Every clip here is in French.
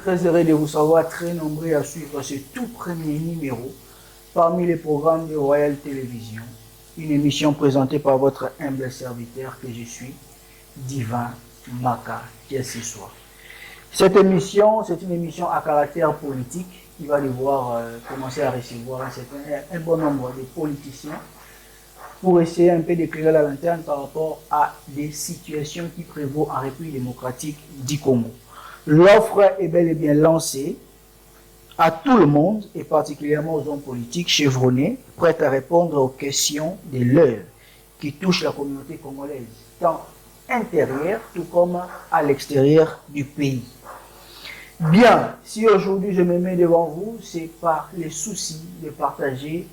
très heureux de vous savoir très nombreux à suivre ce tout premier numéro parmi les programmes de Royal Télévision, une émission présentée par votre humble serviteur que je suis, Divin Maka, qui est ce soir. Cette émission, c'est une émission à caractère politique qui va devoir commencer à recevoir un bon nombre de politiciens pour essayer un peu d'éclairer la lanterne par rapport à des situations qui prévaut en République démocratique du Congo. L'offre est bel et bien lancée à tout le monde et particulièrement aux hommes politiques chevronnés, prêts à répondre aux questions de l'heure qui touchent la communauté congolaise, tant intérieure tout comme à l'extérieur du pays. Bien, si aujourd'hui je me mets devant vous, c'est par les soucis de partager,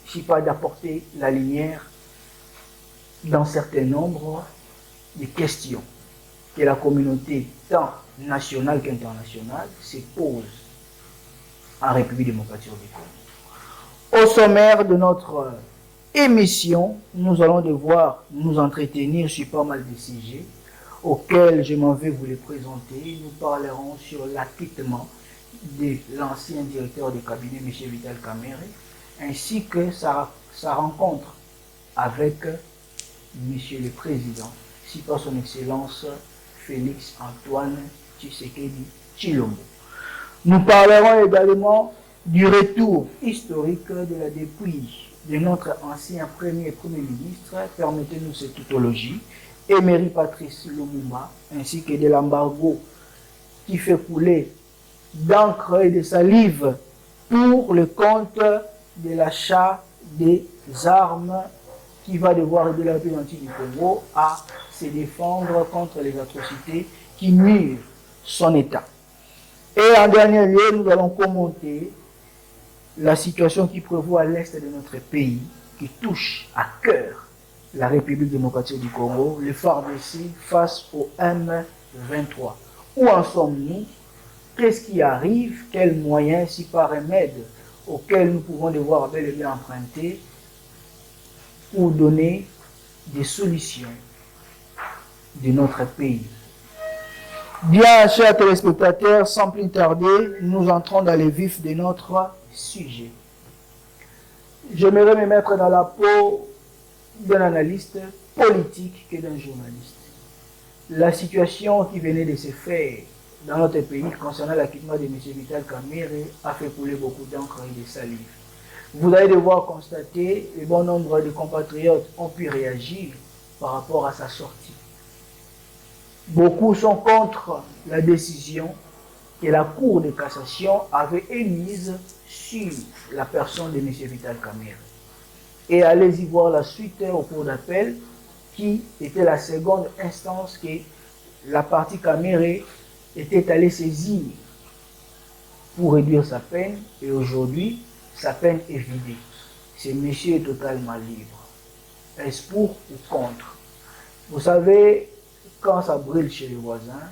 si pas d'apporter la lumière dans certain nombre de questions que la communauté, tant nationale qu'internationale, se pose en République démocratique du Congo. Au sommaire de notre émission, nous allons devoir nous entretenir sur pas mal de sujets auxquels je m'en vais vous les présenter. Nous parlerons sur l'acquittement de l'ancien directeur de cabinet, M. Vital Kamerhe, ainsi que sa rencontre avec M. le Président, si pas son Excellence Félix Antoine Tshisekedi Tshilombo. Nous parlerons également du retour historique de la dépouille de notre ancien Premier ministre, permettez-nous cette tautologie, Emery Patrice Lumumba, ainsi que de l'embargo qui fait couler d'encre et de salive pour le compte de l'achat des armes qui va devoir aider la République du Congo à se défendre contre les atrocités qui nuisent son État. Et en dernier lieu, nous allons commenter la situation qui prévaut à l'est de notre pays, qui touche à cœur la République démocratique du Congo, le FARDC face au M23. Où en sommes-nous? Qu'est-ce qui arrive? Quels moyens, si pas remèdes, auxquels nous pouvons devoir bel et bien emprunter pour donner des solutions de notre pays? Bien, chers téléspectateurs, sans plus tarder, nous entrons dans le vif de notre sujet. J'aimerais me mettre dans la peau d'un analyste politique que d'un journaliste. La situation qui venait de se faire dans notre pays concernant l'acquittement de M. Vital Kamerhe a fait couler beaucoup d'encre et de salive. Vous allez devoir constater que bon nombre de compatriotes ont pu réagir par rapport à sa sortie. Beaucoup sont contre la décision que la Cour de cassation avait émise sur la personne de M. Vital Kamerhe. Et allez-y voir la suite au cours d'appel, qui était la seconde instance que la partie Kamerhe était allée saisir pour réduire sa peine. Et aujourd'hui, sa peine est vidée. Ce monsieur est totalement libre. Est-ce pour ou contre? Vous savez, quand ça brûle chez les voisins,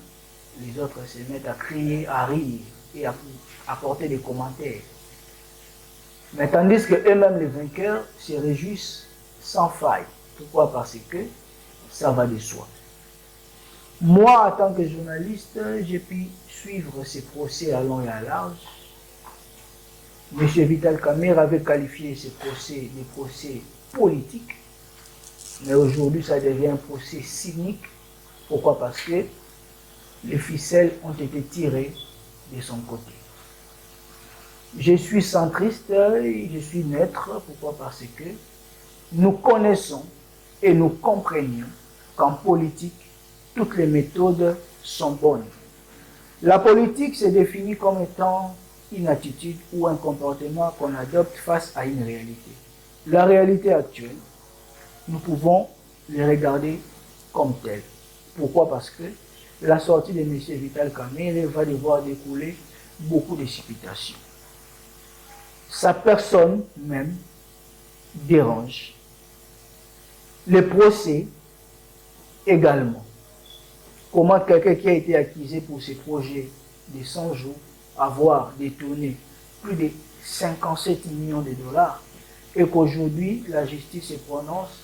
les autres se mettent à crier, à rire et à apporter des commentaires. Mais tandis que eux-mêmes, les vainqueurs, se réjouissent sans faille. Pourquoi? Parce que ça va de soi. Moi, en tant que journaliste, j'ai pu suivre ces procès à long et à large. M. Vital Kamerhe avait qualifié ces procès de procès politiques. Mais aujourd'hui, ça devient un procès cynique. Pourquoi? Parce que les ficelles ont été tirées de son côté. Je suis centriste et je suis neutre. Pourquoi? Parce que nous connaissons et nous comprenions qu'en politique, toutes les méthodes sont bonnes. La politique se définit comme étant une attitude ou un comportement qu'on adopte face à une réalité. La réalité actuelle, nous pouvons les regarder comme telle. Pourquoi? Parce que la sortie de M. Vital Kamerhe va devoir découler beaucoup de supputations. Sa personne même dérange. Les procès également. Comment quelqu'un qui a été accusé pour ses projets de 100 jours, avoir détourné plus de 57 millions de dollars, et qu'aujourd'hui la justice se prononce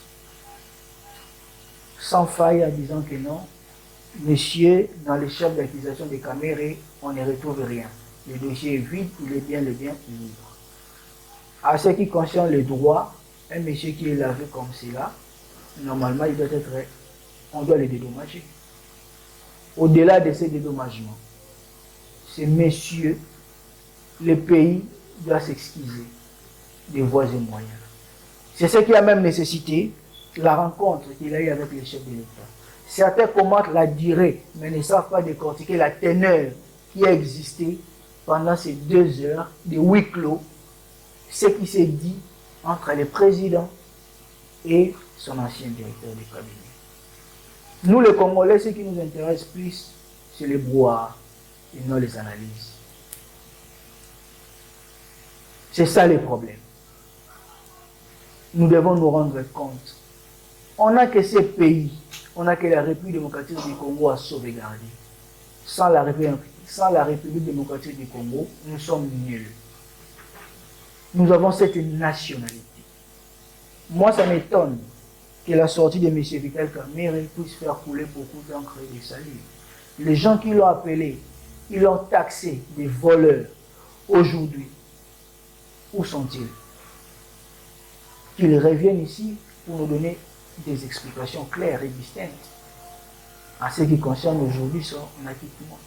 sans faille en disant que non, Monsieur, dans les chefs d'accusation des Caméré, on ne retrouve rien. Le dossier est vide, il est bien libre. À ce qui concerne les droits, un monsieur qui est lavé comme cela, normalement, on doit le dédommager. Au-delà de ces dédommagements, ces messieurs, le pays doit s'excuser des voies et moyens. C'est ce qui a même nécessité la rencontre qu'il a eue avec les chefs de l'État. Certains commentent la durée, mais ne savent pas décortiquer la teneur qui a existé pendant ces 2 heures de huis clos, ce qui s'est dit entre le président et son ancien directeur de cabinet. Nous, les Congolais, ce qui nous intéresse plus, c'est les brouhahs et non les analyses. C'est ça les problèmes. Nous devons nous rendre compte. On n'a que ces pays, on n'a que la République démocratique du Congo à sauvegarder. Sans la République démocratique du Congo, nous sommes nuls. Nous avons cette nationalité. Moi, ça m'étonne que la sortie de M. Vital Kamerhe puisse faire couler beaucoup d'encre et de salive. Les gens qui l'ont appelé, ils l'ont taxé des voleurs. Aujourd'hui, où sont-ils? Qu'ils reviennent ici pour nous donner des explications claires et distinctes en ce qui concerne aujourd'hui son acquittement.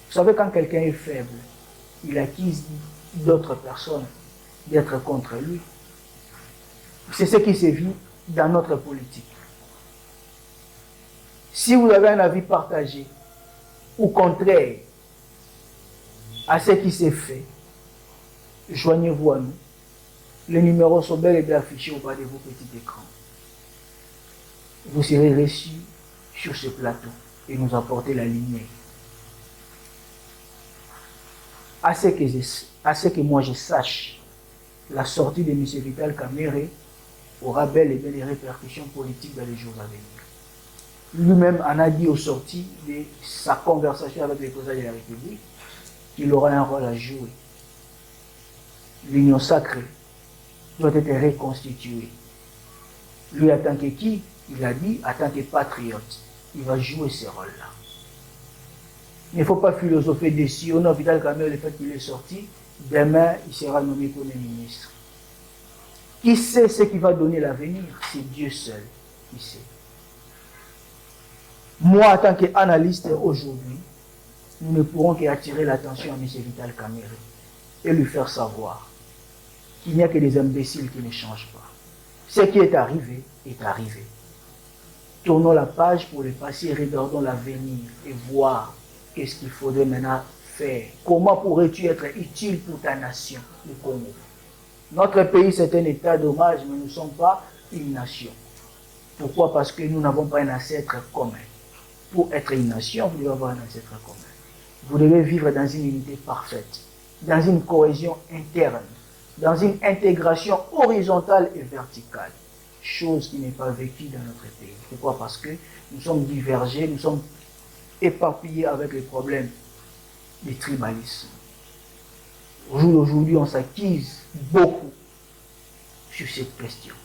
Vous savez, quand quelqu'un est faible, il accuse d'autres personnes d'être contre lui. C'est ce qui se vit dans notre politique. Si vous avez un avis partagé ou contraire à ce qui s'est fait, joignez-vous à nous. Les numéros sont bel et bien affichés au bas de vos petits écrans. Vous serez reçus sur ce plateau et nous apporter la lumière. À ce que moi je sache, la sortie de M. Vital Kamerhe aura bel et bien des répercussions politiques dans les jours à venir. Lui-même en a dit aux sorties de sa conversation avec le président de la République qu'il aura un rôle à jouer. L'union sacrée doit être reconstituée. Lui, en tant que qui? Il a dit, en tant que patriote, il va jouer ce rôle-là. Il ne faut pas philosopher dessus. On a Vital Kamerhe, le fait qu'il est sorti, demain, il sera nommé Premier ministre. Qui sait ce qui va donner l'avenir? C'est Dieu seul qui sait. Moi, en tant qu'analyste aujourd'hui, nous ne pourrons qu'attirer l'attention à M. Vital Kamerhe et lui faire savoir qu'il n'y a que des imbéciles qui ne changent pas. Ce qui est arrivé est arrivé. Tournons la page pour le passé, regardons l'avenir et voir qu'est-ce qu'il faudrait maintenant faire. Comment pourrais-tu être utile pour ta nation, le Congo? Notre pays, c'est un état dommage, mais nous ne sommes pas une nation. Pourquoi? Parce que nous n'avons pas un ancêtre commun. Pour être une nation, vous devez avoir un ancêtre commun. Vous devez vivre dans une unité parfaite, dans une cohésion interne, dans une intégration horizontale et verticale. Chose qui n'est pas vécue dans notre pays. Pourquoi? Parce que nous sommes divergés, nous sommes éparpillés avec les problèmes du tribalisme. Aujourd'hui, on s'acquise beaucoup sur cette question.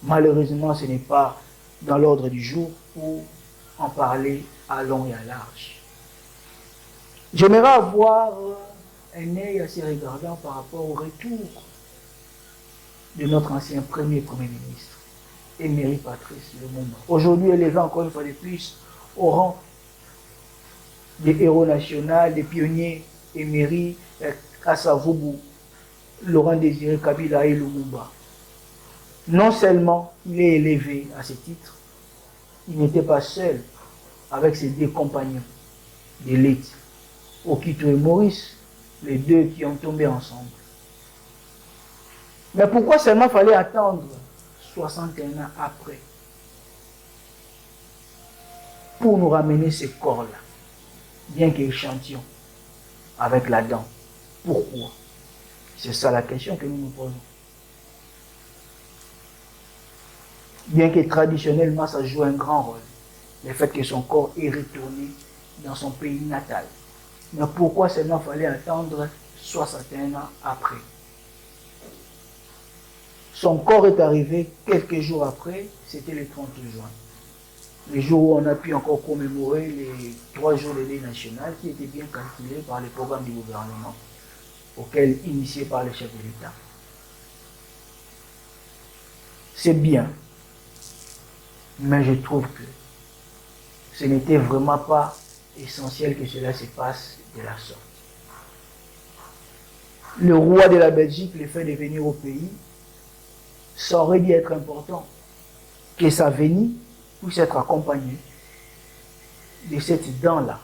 Malheureusement, ce n'est pas dans l'ordre du jour pour en parler à long et à large. J'aimerais avoir un œil assez regardant par rapport au retour de notre ancien Premier ministre, Emery Patrice Lumumba. Aujourd'hui, élevé encore une fois de plus au rang des héros nationaux, des pionniers Emery, Kasavubu, Laurent Désiré Kabila et Lumumba. Non seulement il est élevé à ce titre, il n'était pas seul avec ses 2 compagnons d'élite, Okito et Maurice, les 2 qui ont tombé ensemble. Mais pourquoi seulement fallait attendre 61 ans après pour nous ramener ce corps-là, bien qu'échantillon, avec la dent? Pourquoi? C'est ça la question que nous nous posons. Bien que traditionnellement ça joue un grand rôle, le fait que son corps est retourné dans son pays natal. Mais pourquoi seulement fallait attendre 61 ans après? Son corps est arrivé quelques jours après, c'était le 30 juin. le jour où on a pu encore commémorer les 3 jours de deuil national qui étaient bien calculés par les programmes du gouvernement, auxquels initiés par le chef de l'État. C'est bien, mais je trouve que ce n'était vraiment pas essentiel que cela se passe de la sorte. Le roi de la Belgique le fait de venir au pays, ça aurait dû être important que sa venue puisse être accompagnée de cette dent-là.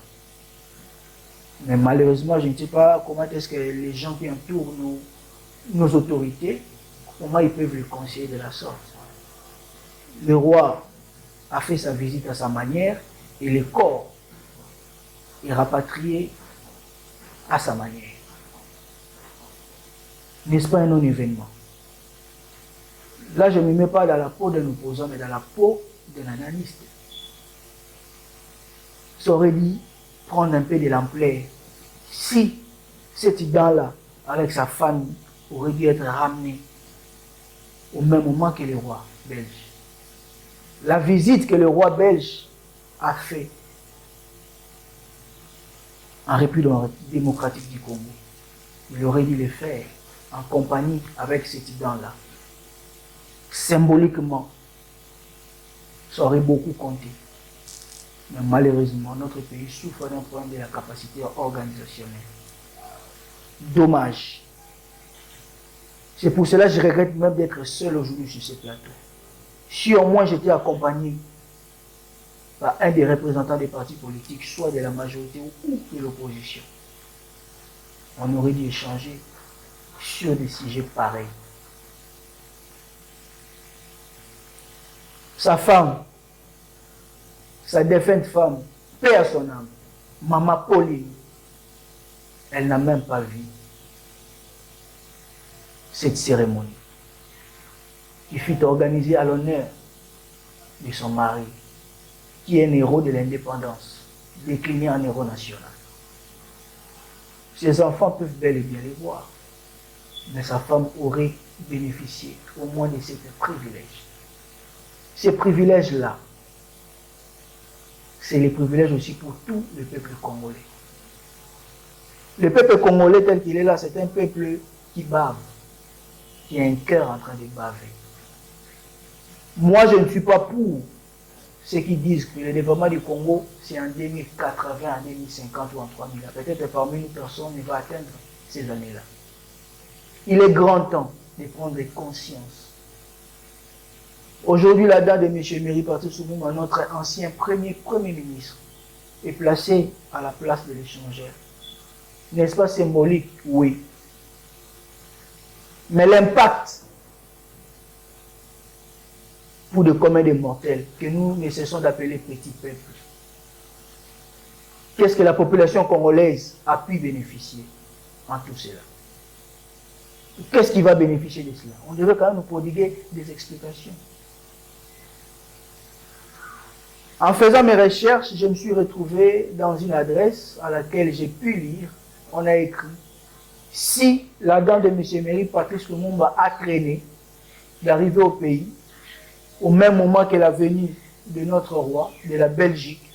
Mais malheureusement, je ne sais pas comment est-ce que les gens qui entourent nos autorités, comment ils peuvent le conseiller de la sorte. Le roi a fait sa visite à sa manière et le corps est rapatrié à sa manière. N'est-ce pas un non-événement? Là, je ne me mets pas dans la peau d'un opposant, mais dans la peau d'un analyste. Ça aurait dû prendre un peu de l'ampleur. Si cet ident-là, avec sa famille, aurait dû être ramené au même moment que le roi belge. La visite que le roi belge a faite en République démocratique du Congo, il aurait dû le faire en compagnie avec cet ident-là. Symboliquement, ça aurait beaucoup compté. Mais malheureusement, notre pays souffre d'un problème de la capacité organisationnelle. Dommage. C'est pour cela que je regrette même d'être seul aujourd'hui sur ce plateau. Si au moins j'étais accompagné par un des représentants des partis politiques, soit de la majorité ou de l'opposition, on aurait dû échanger sur des sujets pareils. Sa femme, sa défunte femme, paix à son âme, Maman Pauline, elle n'a même pas vu cette cérémonie qui fut organisée à l'honneur de son mari, qui est un héros de l'indépendance, décliné en héros national. Ses enfants peuvent bel et bien les voir, mais sa femme aurait bénéficié au moins de ces privilèges. Ces privilèges-là, c'est les privilèges aussi pour tout le peuple congolais. Le peuple congolais tel qu'il est là, c'est un peuple qui bave, qui a un cœur en train de baver. Moi, je ne suis pas pour ceux qui disent que le développement du Congo, c'est en 2080, en 2050 ou en 3000. Peut-être parmi nous, personne ne va atteindre ces années-là. Il est grand temps de prendre conscience. Aujourd'hui, la date de M. Emery Patrice Lumumba, notre ancien premier ministre, est placé à la place de l'échangeur. N'est-ce pas symbolique? Oui. Mais l'impact pour de communs des mortels, que nous ne cessons d'appeler petit peuple, qu'est-ce que la population congolaise a pu bénéficier en tout cela? Qu'est-ce qui va bénéficier de cela? On devrait quand même nous prodiguer des explications. En faisant mes recherches, je me suis retrouvé dans une adresse à laquelle j'ai pu lire. On a écrit: si la dent de M. Emery Patrice Lumumba a traîné d'arriver au pays au même moment que la venue de notre roi, de la Belgique,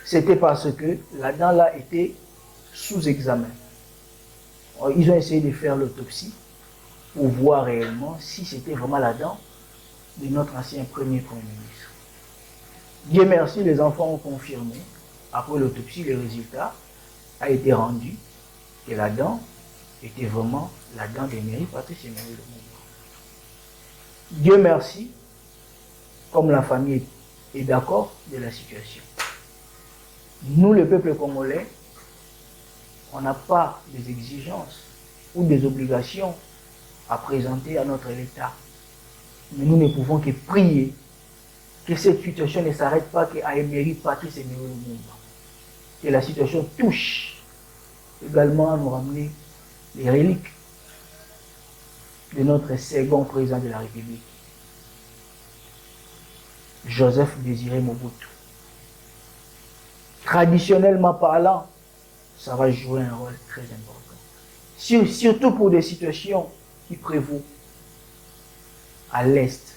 c'était parce que la dent là était sous examen. Alors, ils ont essayé de faire l'autopsie pour voir réellement si c'était vraiment la dent de notre ancien premier ministre. Dieu merci, les enfants ont confirmé, après l'autopsie, le résultat a été rendu que la dent était vraiment la dent d'Emery Patrice Emery Lumumba. Dieu merci, comme la famille est d'accord de la situation. Nous, le peuple congolais, on n'a pas des exigences ou des obligations à présenter à notre État. Mais nous ne pouvons que prier que cette situation ne s'arrête pas qu'à Emery Patrice Emery Lumumba. Que la situation touche également à nous ramener les reliques de notre second président de la République, Joseph Désiré Mobutu. Traditionnellement parlant, ça va jouer un rôle très important. Surtout pour des situations qui prévaut à l'est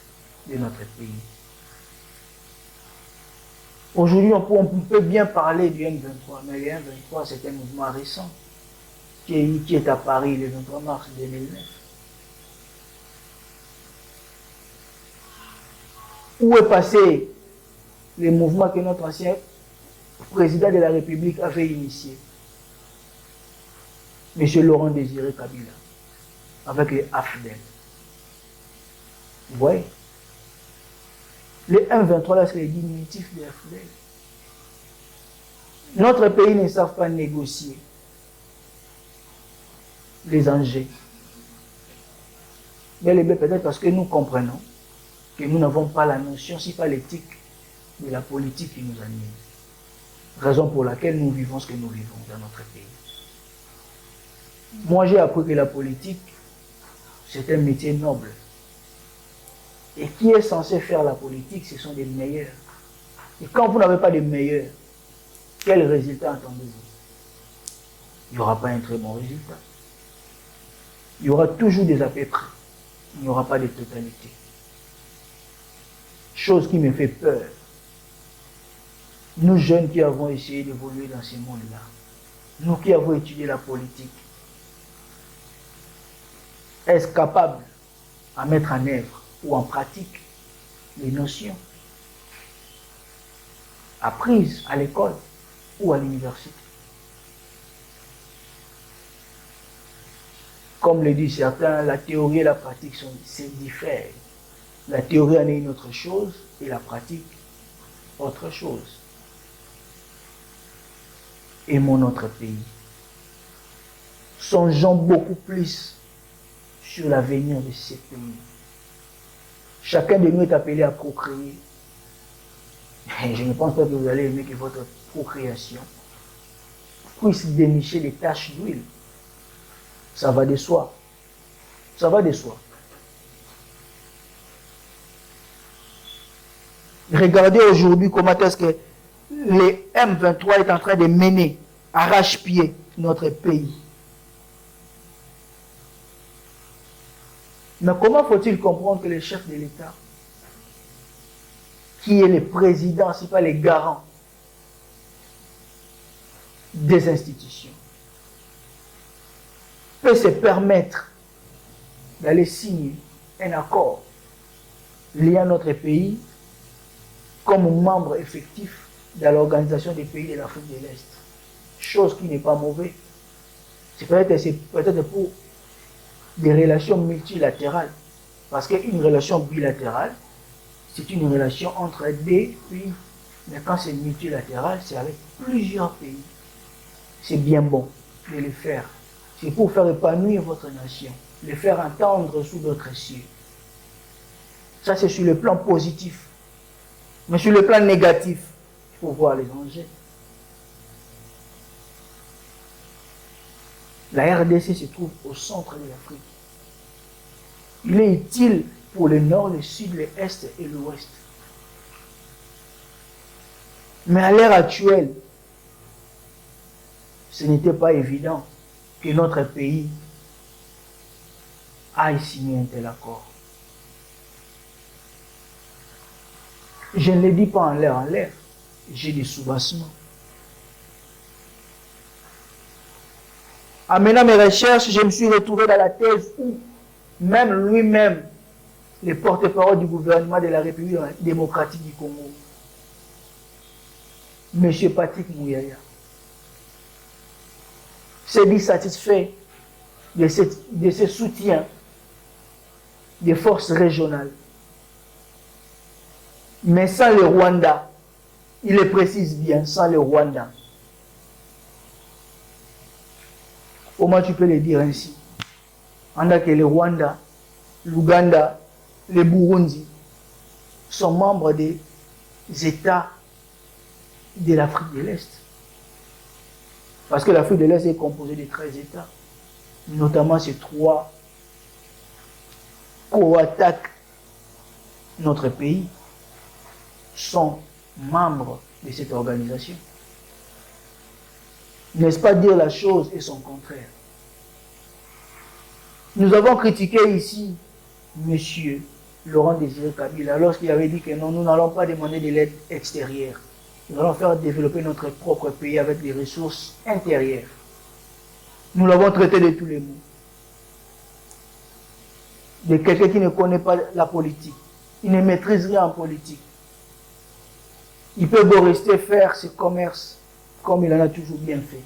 de notre pays. Aujourd'hui, on peut bien parler du M23, mais le M23, c'est un mouvement récent qui est à Paris le 23 mars 2009. Où est passé le mouvement que notre ancien président de la République avait initié? M. Laurent Désiré Kabila, avec les AFDEL. Vous voyez? Le M23, là, c'est les diminutifs des AFDEL. Notre pays ne savent pas négocier les enjeux. Mais peut-être parce que nous comprenons que nous n'avons pas la notion, si pas l'éthique de la politique qui nous anime. Raison pour laquelle nous vivons ce que nous vivons dans notre pays. Moi, j'ai appris que la politique, c'est un métier noble. Et qui est censé faire la politique, ce sont des meilleurs. Et quand vous n'avez pas de meilleurs, quel résultat attendez-vous? Il n'y aura pas un très bon résultat. Il y aura toujours des à peu près. Il n'y aura pas de totalité. Chose qui me fait peur. Nous jeunes qui avons essayé d'évoluer dans ce monde-là, nous qui avons étudié la politique, est-ce capable à mettre en œuvre ou en pratique les notions apprises à l'école ou à l'université? Comme le disent certains, la théorie et la pratique diffèrent. La théorie en est une autre chose et la pratique autre chose. Aimons notre pays. Songeons beaucoup plus sur l'avenir de ce pays. Chacun de nous est appelé à procréer. Je ne pense pas que vous allez aimer que votre procréation puisse dénicher des taches d'huile. Ça va de soi. Ça va de soi. Regardez aujourd'hui comment est-ce que les M23 est en train de mener arrache-pied notre pays. Mais comment faut-il comprendre que le chef de l'État, qui est le président, ce n'est pas les garants des institutions, peut se permettre d'aller signer un accord liant notre pays comme membre effectif dans l'organisation des pays de l'Afrique de l'Est. Chose qui n'est pas mauvaise. C'est peut-être pour des relations multilatérales. Parce qu'une relation bilatérale, c'est une relation entre des pays. Mais quand c'est multilatéral, c'est avec plusieurs pays. C'est bien bon de le faire. C'est pour faire épanouir votre nation, le faire entendre sous d'autres cieux. Ça, c'est sur le plan positif. Mais sur le plan négatif, il faut voir les enjeux. La RDC se trouve au centre de l'Afrique. Il est utile pour le nord, le sud, l'est et l'ouest. Mais à l'heure actuelle, ce n'était pas évident que notre pays aille signer un tel accord. Je ne le dis pas en l'air, j'ai des soubassements. En menant mes recherches, je me suis retrouvé dans la thèse où même lui-même, le porte-parole du gouvernement de la République démocratique du Congo, M. Patrick Mouyaya, s'est dit satisfait de ce soutien des forces régionales. Mais sans le Rwanda, il le précise bien, sans le Rwanda. Comment tu peux le dire ainsi? En tant que le Rwanda, l'Ouganda, le Burundi sont membres des États de l'Afrique de l'Est. Parce que l'Afrique de l'Est est composée de 13 États, notamment ces 3 co-attaquent notre pays, sont membres de cette organisation. N'est-ce pas dire la chose et son contraire? Nous avons critiqué ici M. Laurent Désiré Kabila lorsqu'il avait dit que non, nous n'allons pas demander de l'aide extérieure. Nous allons faire développer notre propre pays avec des ressources intérieures. Nous l'avons traité de tous les mots. De quelqu'un qui ne connaît pas la politique. Il ne maîtrise rien en politique. Il peut beau rester faire ses commerces comme il en a toujours bien fait.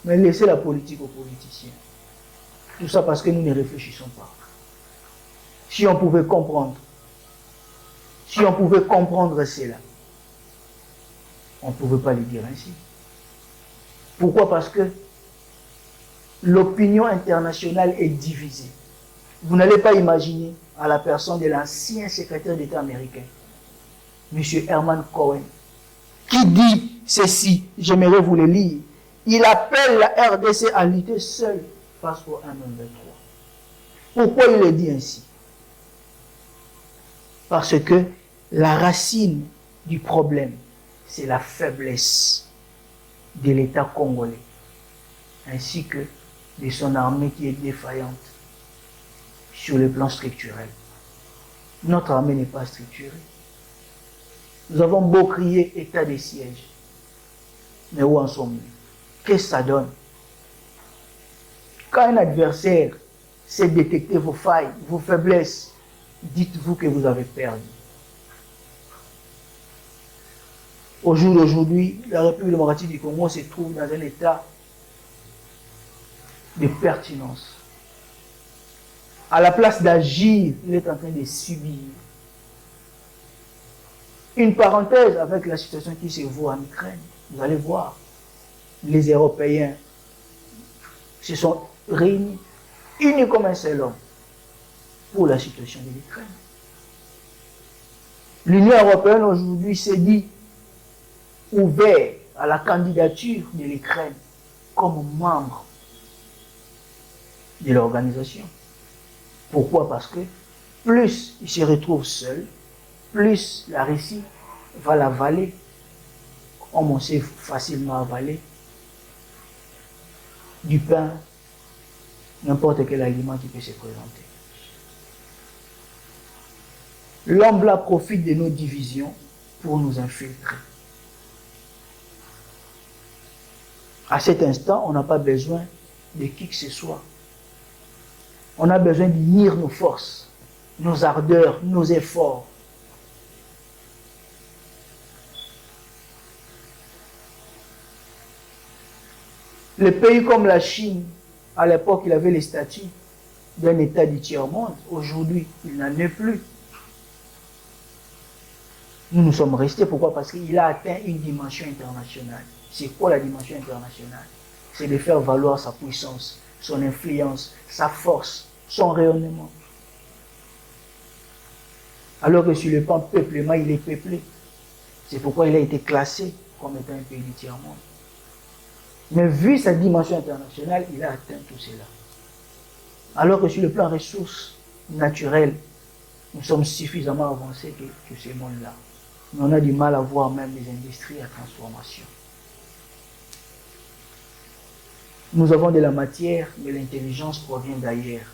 Mais laissez la politique aux politiciens. Tout ça parce que nous ne réfléchissons pas. Si on pouvait comprendre, cela, on ne pouvait pas le dire ainsi. Pourquoi? Parce que l'opinion internationale est divisée. Vous n'allez pas imaginer à la personne de l'ancien secrétaire d'État américain, M. Herman Cohen, qui dit ceci, j'aimerais vous le lire. Il appelle la RDC à lutter seule face au M23. Pourquoi il le dit ainsi? Parce que la racine du problème, c'est la faiblesse de l'État congolais, ainsi que de son armée qui est défaillante sur le plan structurel. Notre armée n'est pas structurée. Nous avons beau crier état de siège, mais où en sommes-nous? Qu'est-ce que ça donne? Quand un adversaire sait détecter vos failles, vos faiblesses, dites-vous que vous avez perdu. Au jour d'aujourd'hui, la République démocratique du Congo se trouve dans un état de pertinence. À la place d'agir, il est en train de subir. Une parenthèse avec la situation qui se voit en Ukraine. Vous allez voir, les Européens se sont réunis unis comme un seul homme pour la situation de l'Ukraine. L'Union européenne aujourd'hui s'est dit ouvert à la candidature de l'Ukraine comme membre de l'organisation. Pourquoi? Parce que plus il se retrouve seul, plus la Russie va l'avaler, comme on sait facilement avaler du pain, n'importe quel aliment qui peut se présenter. L'homme là profite de nos divisions pour nous infiltrer. À cet instant, on n'a pas besoin de qui que ce soit. On a besoin d'unir nos forces, nos ardeurs, nos efforts. Les pays comme la Chine, à l'époque, il avait les statuts d'un État du tiers-monde. Aujourd'hui, il n'en est plus. Nous sommes restés. Pourquoi? Parce qu'il a atteint une dimension internationale. C'est quoi la dimension internationale? C'est de faire valoir sa puissance, son influence, sa force, son rayonnement. Alors que sur le plan peuplement, il est peuplé. C'est pourquoi il a été classé comme étant un pays du tiers-monde. Mais vu sa dimension internationale, il a atteint tout cela. Alors que sur le plan ressources naturelles, nous sommes suffisamment avancés que ce monde-là. Mais on a du mal à voir même les industries à transformation. Nous avons de la matière, mais l'intelligence provient d'ailleurs.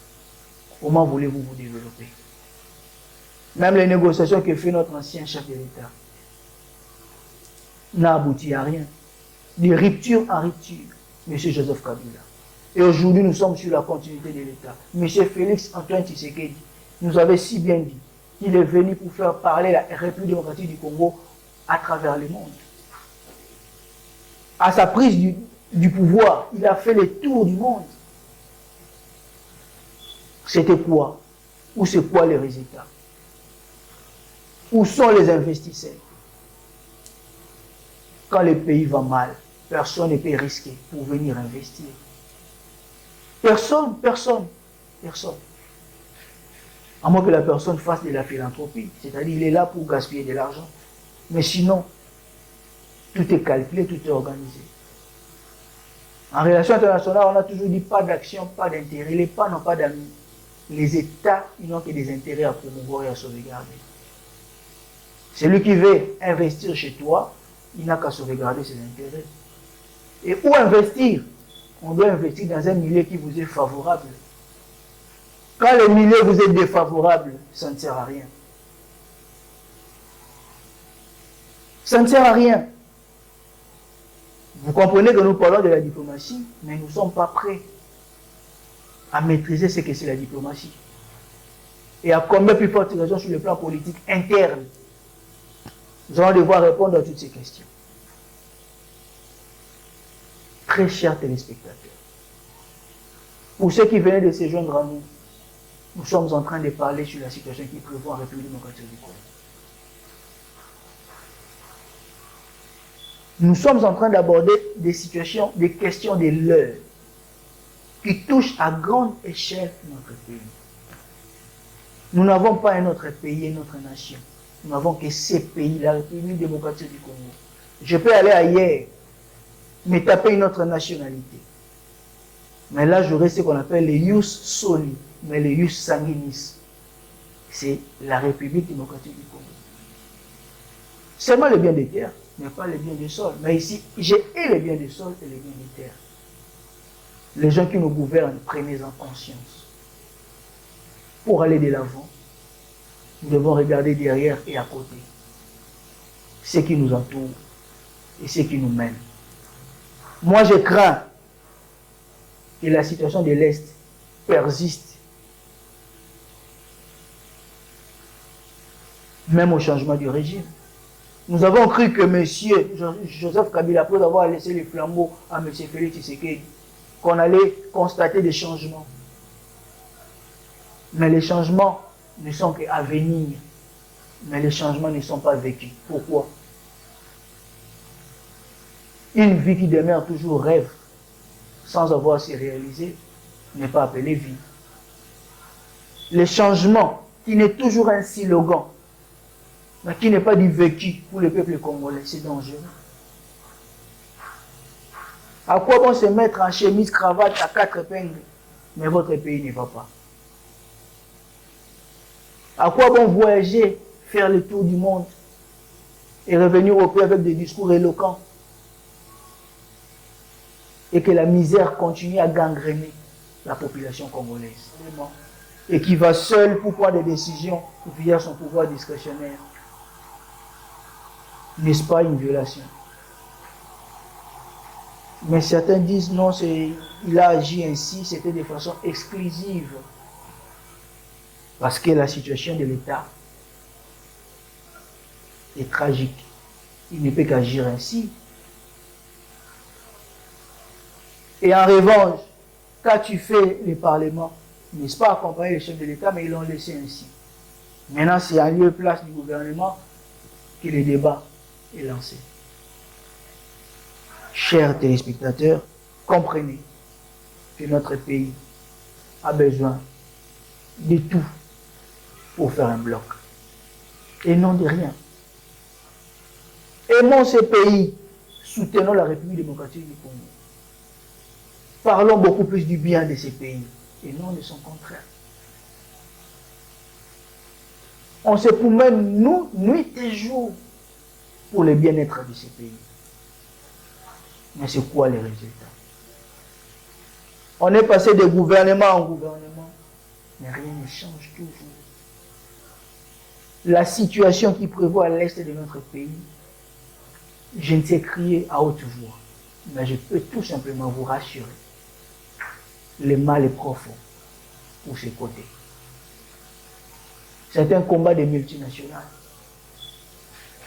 Comment voulez-vous vous développer? Même les négociations que fait notre ancien chef de l'État n'a abouti à rien. De rupture en rupture, M. Joseph Kabila. Et aujourd'hui, nous sommes sur la continuité de l'État. M. Félix Antoine Tshisekedi nous avait si bien dit qu'il est venu pour faire parler la République démocratique du Congo à travers le monde. À sa prise du pouvoir, il a fait le tour du monde. C'était quoi? Ou c'est quoi les résultats? Où sont les investisseurs? Quand le pays va mal, personne ne peut risquer pour venir investir. Personne. À moins que la personne fasse de la philanthropie, c'est-à-dire il est là pour gaspiller de l'argent. Mais sinon, tout est calculé, tout est organisé. En relation internationale, on a toujours dit pas d'action, pas d'intérêt. Les pas n'ont pas d'amis. Les États, ils n'ont que des intérêts à promouvoir et à sauvegarder. Celui qui veut investir chez toi, il n'a qu'à sauvegarder ses intérêts. Et où investir? On doit investir dans un milieu qui vous est favorable. Quand le milieu vous est défavorable, ça ne sert à rien. Ça ne sert à rien. Vous comprenez que nous parlons de la diplomatie, mais nous ne sommes pas prêts à maîtriser ce que c'est la diplomatie. Et à combien plus forte raison sur le plan politique interne. Nous allons devoir répondre à toutes ces questions. Très chers téléspectateurs, pour ceux qui venaient de se joindre à nous, nous sommes en train de parler sur la situation qui prévaut en République démocratique du Congo. Nous sommes en train d'aborder des situations, des questions de l'heure qui touchent à grande échelle notre pays. Nous n'avons pas un autre pays, une autre nation. Nous n'avons que ces pays, la République démocratique du Congo. Je peux aller ailleurs, me taper une autre nationalité. Mais là, j'aurai ce qu'on appelle les ius soli, mais les ius sanguinis. C'est la République démocratique du Congo. Seulement le bien des terres, mais pas le bien des sols. Mais ici, j'ai et les biens des sols et les biens des terres. Les gens qui nous gouvernent, prenez-en conscience. Pour aller de l'avant, nous devons regarder derrière et à côté ce qui nous entoure et ce qui nous mène. Moi, je crains que la situation de l'Est persiste, même au changement du régime. Nous avons cru que M. Joseph Kabila, après avoir laissé les flambeaux à M. Félix Tshisekedi, qu'on allait constater des changements. Mais les changements ne sont qu'à venir. Mais les changements ne sont pas vécus. Pourquoi? Une vie qui demeure toujours rêve, sans avoir à se réaliser, n'est pas appelée vie. Les changements, qui n'est toujours un slogan, mais qui n'est pas du vécu pour le peuple congolais, c'est dangereux. À quoi bon se mettre en chemise, cravate à 4 épingles, mais votre pays ne va pas? À quoi bon voyager, faire le tour du monde et revenir au pays avec des discours éloquents et que la misère continue à gangréner la population congolaise et qui va seul pour prendre des décisions via son pouvoir discrétionnaire? N'est-ce pas une violation? Mais certains disent non, il a agi ainsi, c'était de façon exclusive. Parce que la situation de l'État est tragique. Il ne peut qu'agir ainsi. Et en revanche, quand tu fais le Parlement, n'est-ce pas accompagner les chefs de l'État, mais ils l'ont laissé ainsi. Maintenant, c'est en lieu et place du gouvernement que le débat est lancé. Chers téléspectateurs, comprenez que notre pays a besoin de tout pour faire un bloc. Et non de rien. Aimons ce pays, soutenons la République démocratique du Congo. Parlons beaucoup plus du bien de ces pays et non de son contraire. On se promène, nous, nuit et jour, pour le bien-être de ces pays. Mais c'est quoi les résultats? On est passé de gouvernement en gouvernement, mais rien ne change toujours. La situation qui prévaut à l'est de notre pays, je ne sais crier à haute voix, mais je peux tout simplement vous rassurer. Le mal est profond pour ces côtés. C'est un combat des multinationales.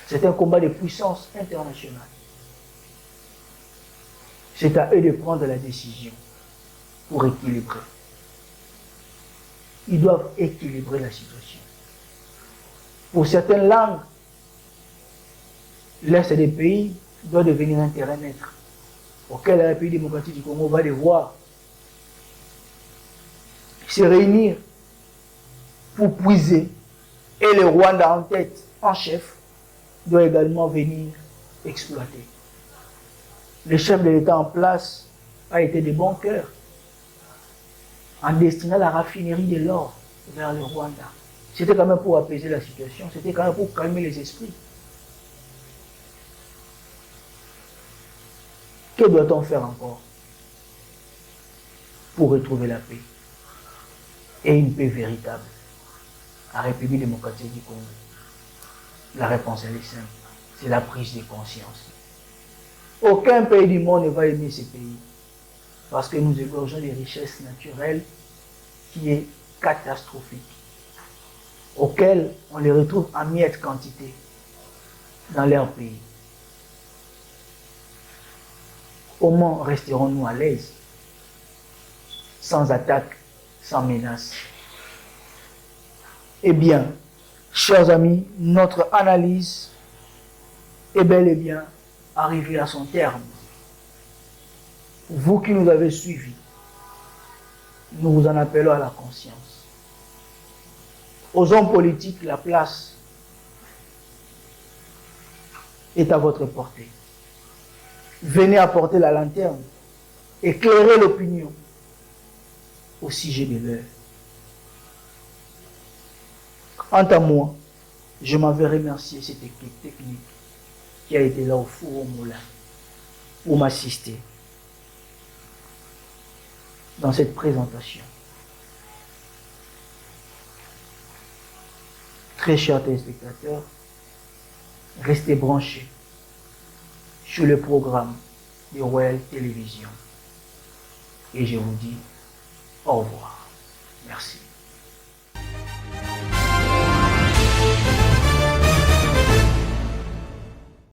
C'est un combat de puissance internationale. C'est à eux de prendre la décision pour équilibrer. Ils doivent équilibrer la situation. Pour certaines langues, l'Est des pays doit devenir un terrain neutre auquel la République démocratique du Congo va devoir se réunir pour puiser. Et le Rwanda en tête, en chef, doit également venir exploiter. Le chef de l'État en place a été de bon cœur en destinant la raffinerie de l'or vers le Rwanda. C'était quand même pour apaiser la situation, c'était quand même pour calmer les esprits. Que doit-on faire encore pour retrouver la paix et une paix véritable à la République démocratique du Congo? La réponse elle est simple, c'est la prise de conscience. Aucun pays du monde ne va aimer ces pays parce que nous égorgeons des richesses naturelles qui est catastrophique, auxquelles on les retrouve en miettes quantité dans leur pays. Comment resterons-nous à l'aise, sans attaque, sans menace? Eh bien, chers amis, notre analyse est bel et bien arrivée à son terme. Vous qui nous avez suivis, nous vous en appelons à la conscience. Aux hommes politiques, la place est à votre portée. Venez apporter la lanterne, éclairer l'opinion au sujet de l'heure. Quant à moi, je m'en vais remercier cette équipe technique qui a été là au four au moulin pour m'assister dans cette présentation. Très chers téléspectateurs, restez branchés sur le programme de Royal Télévision. Et je vous dis au revoir.